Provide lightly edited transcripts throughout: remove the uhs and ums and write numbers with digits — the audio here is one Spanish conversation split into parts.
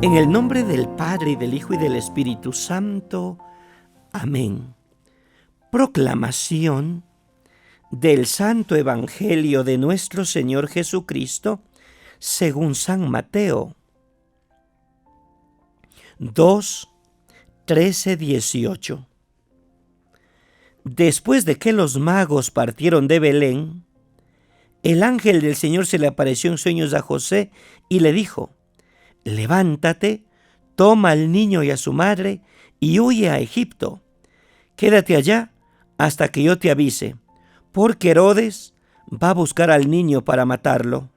En el nombre del Padre, y del Hijo, y del Espíritu Santo. Amén. Proclamación del Santo Evangelio de nuestro Señor Jesucristo, según San Mateo. 2, 13, 18. Después de que los magos partieron de Belén, el ángel del Señor se le apareció en sueños a José y le dijo: levántate, toma al niño y a su madre y huye a Egipto. Quédate allá hasta que yo te avise, porque Herodes va a buscar al niño para matarlo.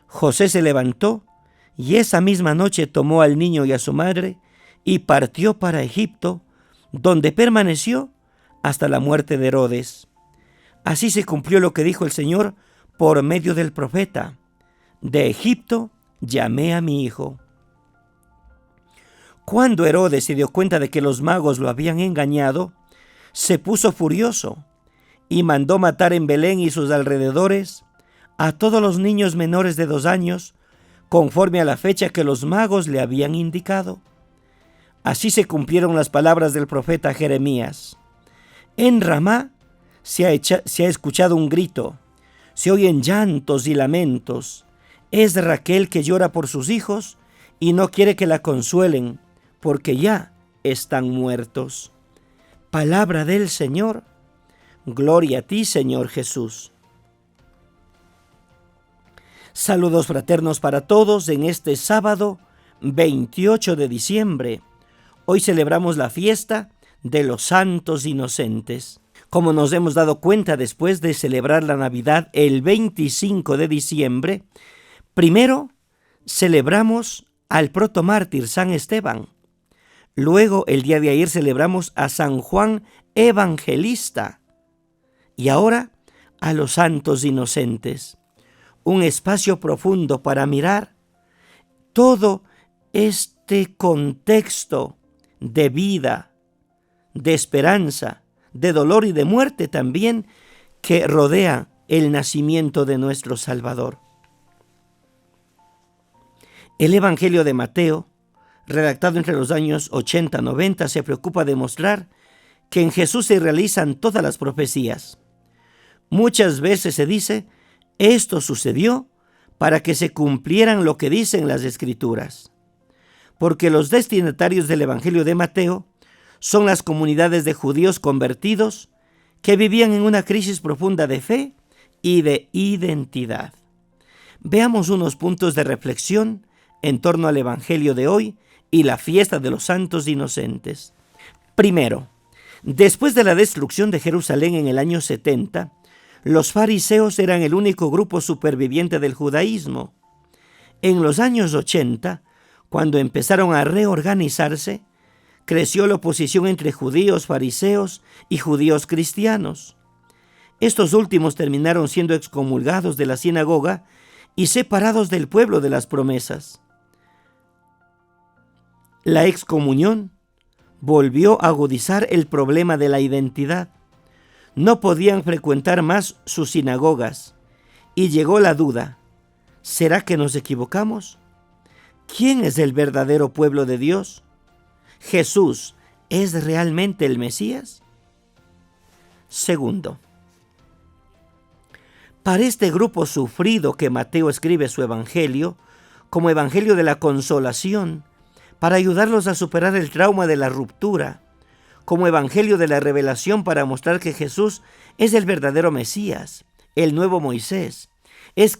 José se levantó y esa misma noche tomó al niño y a su madre y partió para Egipto, donde permaneció hasta la muerte de Herodes. Así se cumplió lo que dijo el Señor por medio del profeta: de Egipto llamé a mi hijo. Cuando Herodes se dio cuenta de que los magos lo habían engañado, se puso furioso y mandó matar en Belén y sus alrededores a todos los niños menores de 2 años, conforme a la fecha que los magos le habían indicado. Así se cumplieron las palabras del profeta Jeremías: en Ramá se ha escuchado un grito, se oyen llantos y lamentos. Es Raquel que llora por sus hijos y no quiere que la consuelen, porque ya están muertos. Palabra del Señor. Gloria a ti, Señor Jesús. Saludos fraternos para todos en este sábado 28 de diciembre. Hoy celebramos la fiesta de los santos inocentes. Como nos hemos dado cuenta después de celebrar la Navidad el 25 de diciembre, primero celebramos al protomártir San Esteban. Luego, el día de ayer, celebramos a San Juan Evangelista. Y ahora, a los santos inocentes. Un espacio profundo para mirar todo este contexto de vida, de esperanza, de dolor y de muerte también, que rodea el nacimiento de nuestro Salvador. El Evangelio de Mateo, redactado entre los años 80-90, se preocupa de mostrar que en Jesús se realizan todas las profecías. Muchas veces se dice: esto sucedió para que se cumplieran lo que dicen las Escrituras. Porque los destinatarios del Evangelio de Mateo son las comunidades de judíos convertidos que vivían en una crisis profunda de fe y de identidad. Veamos unos puntos de reflexión en torno al Evangelio de hoy y la fiesta de los santos inocentes. Primero, después de la destrucción de Jerusalén en el año 70, los fariseos eran el único grupo superviviente del judaísmo. En los años 80, cuando empezaron a reorganizarse, creció la oposición entre judíos fariseos y judíos cristianos. Estos últimos terminaron siendo excomulgados de la sinagoga y separados del pueblo de las promesas. La excomunión volvió a agudizar el problema de la identidad. No podían frecuentar más sus sinagogas y llegó la duda: ¿será que nos equivocamos? ¿Quién es el verdadero pueblo de Dios? ¿Jesús es realmente el Mesías? Segundo, para este grupo sufrido que Mateo escribe su evangelio como evangelio de la consolación, para ayudarlos a superar el trauma de la ruptura, como evangelio de la revelación para mostrar que Jesús es el verdadero Mesías, el nuevo Moisés, es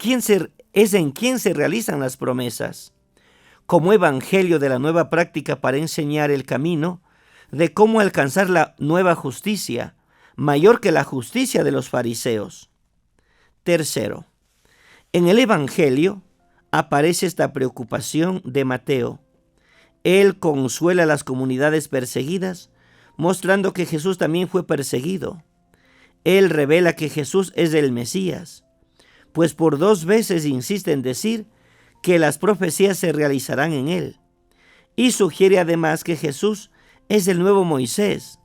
en quien se realizan las promesas, como evangelio de la nueva práctica para enseñar el camino de cómo alcanzar la nueva justicia, mayor que la justicia de los fariseos. Tercero, en el evangelio aparece esta preocupación de Mateo. Él consuela a las comunidades perseguidas, mostrando que Jesús también fue perseguido. Él revela que Jesús es el Mesías, pues por 2 veces insiste en decir que las profecías se realizarán en él. Y sugiere además que Jesús es el nuevo Moisés,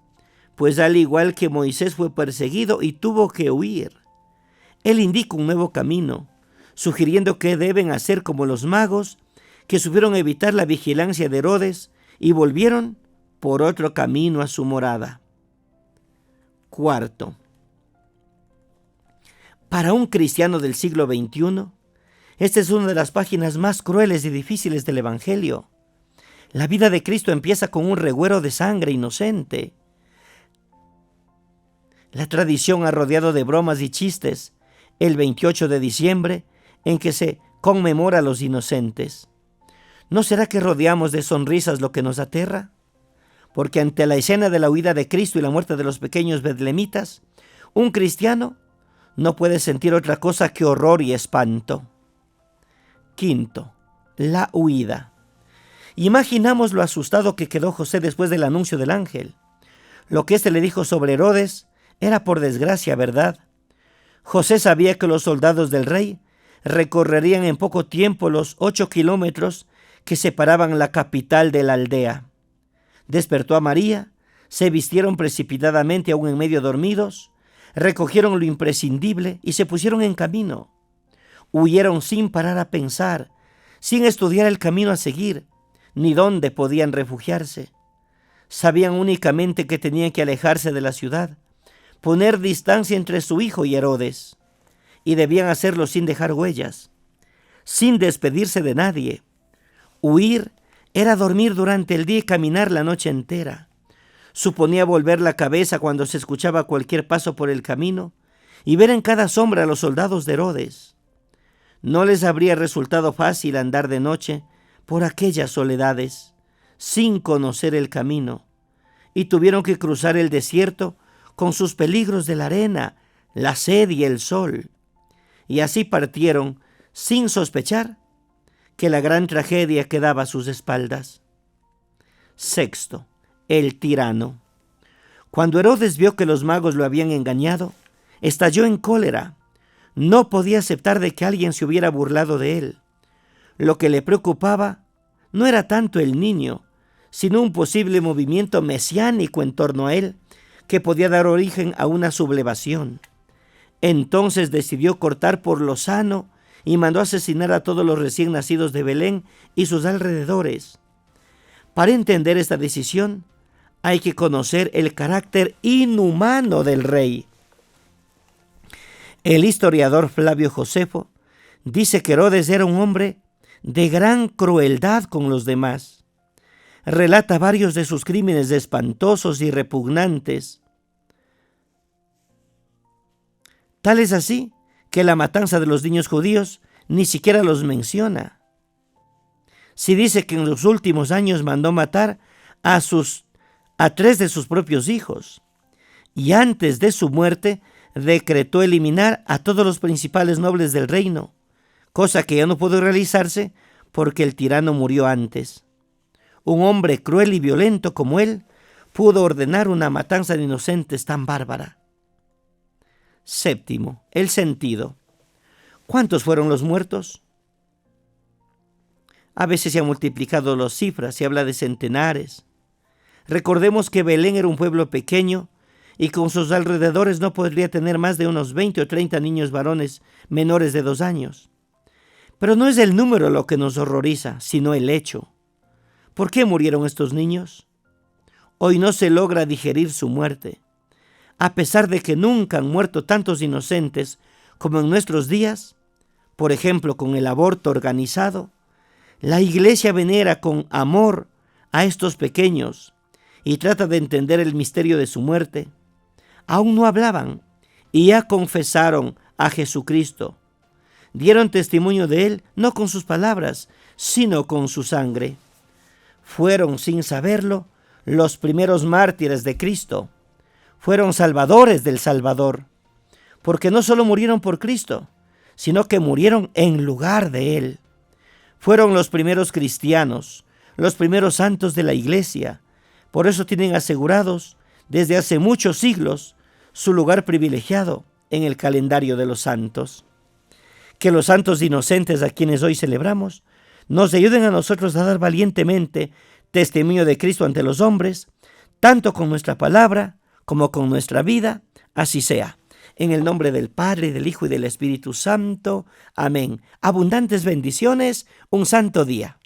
pues al igual que Moisés fue perseguido y tuvo que huir. Él indica un nuevo camino, sugiriendo que deben hacer como los magos, que supieron evitar la vigilancia de Herodes y volvieron por otro camino a su morada. Cuarto, para un cristiano del siglo XXI, esta es una de las páginas más crueles y difíciles del Evangelio. La vida de Cristo empieza con un reguero de sangre inocente. La tradición ha rodeado de bromas y chistes el 28 de diciembre en que se conmemora a los inocentes. ¿No será que rodeamos de sonrisas lo que nos aterra? Porque ante la escena de la huida de Cristo y la muerte de los pequeños betlemitas, un cristiano no puede sentir otra cosa que horror y espanto. Quinto, la huida. Imaginamos lo asustado que quedó José después del anuncio del ángel. Lo que éste le dijo sobre Herodes era por desgracia verdad. José sabía que los soldados del rey recorrerían en poco tiempo los 8 kilómetros que separaban la capital de la aldea. Despertó a María, se vistieron precipitadamente aún en medio dormidos, recogieron lo imprescindible y se pusieron en camino. Huyeron sin parar a pensar, sin estudiar el camino a seguir, ni dónde podían refugiarse. Sabían únicamente que tenían que alejarse de la ciudad, poner distancia entre su hijo y Herodes, y debían hacerlo sin dejar huellas, sin despedirse de nadie. Huir era dormir durante el día y caminar la noche entera. Suponía volver la cabeza cuando se escuchaba cualquier paso por el camino y ver en cada sombra a los soldados de Herodes. No les habría resultado fácil andar de noche por aquellas soledades, sin conocer el camino, y tuvieron que cruzar el desierto con sus peligros de la arena, la sed y el sol. Y así partieron sin sospechar que la gran tragedia quedaba a sus espaldas. Sexto, el tirano. Cuando Herodes vio que los magos lo habían engañado, estalló en cólera. No podía aceptar de que alguien se hubiera burlado de él. Lo que le preocupaba no era tanto el niño, sino un posible movimiento mesiánico en torno a él que podía dar origen a una sublevación. Entonces decidió cortar por lo sano y mandó asesinar a todos los recién nacidos de Belén y sus alrededores. Para entender esta decisión, hay que conocer el carácter inhumano del rey. El historiador Flavio Josefo dice que Herodes era un hombre de gran crueldad con los demás. Relata varios de sus crímenes espantosos y repugnantes. Tal es así que la matanza de los niños judíos ni siquiera los menciona. Si dice que en los últimos años mandó matar a 3 de sus propios hijos, y antes de su muerte decretó eliminar a todos los principales nobles del reino, cosa que ya no pudo realizarse porque el tirano murió antes. Un hombre cruel y violento como él pudo ordenar una matanza de inocentes tan bárbara. Séptimo, el sentido. ¿Cuántos fueron los muertos? A veces se han multiplicado las cifras, se habla de centenares. Recordemos que Belén era un pueblo pequeño y con sus alrededores no podría tener más de unos 20 o 30 niños varones menores de 2 años. Pero no es el número lo que nos horroriza, sino el hecho. ¿Por qué murieron estos niños? Hoy no se logra digerir su muerte. A pesar de que nunca han muerto tantos inocentes como en nuestros días, por ejemplo con el aborto organizado, la Iglesia venera con amor a estos pequeños y trata de entender el misterio de su muerte. Aún no hablaban y ya confesaron a Jesucristo. Dieron testimonio de Él no con sus palabras, sino con su sangre. Fueron, sin saberlo, los primeros mártires de Cristo. Fueron salvadores del Salvador, porque no solo murieron por Cristo, sino que murieron en lugar de Él. Fueron los primeros cristianos, los primeros santos de la Iglesia. Por eso tienen asegurados desde hace muchos siglos su lugar privilegiado en el calendario de los santos. Que los santos inocentes a quienes hoy celebramos nos ayuden a nosotros a dar valientemente testimonio de Cristo ante los hombres, tanto con nuestra palabra como con nuestra vida, así sea. En el nombre del Padre, del Hijo y del Espíritu Santo. Amén. Abundantes bendiciones, un santo día.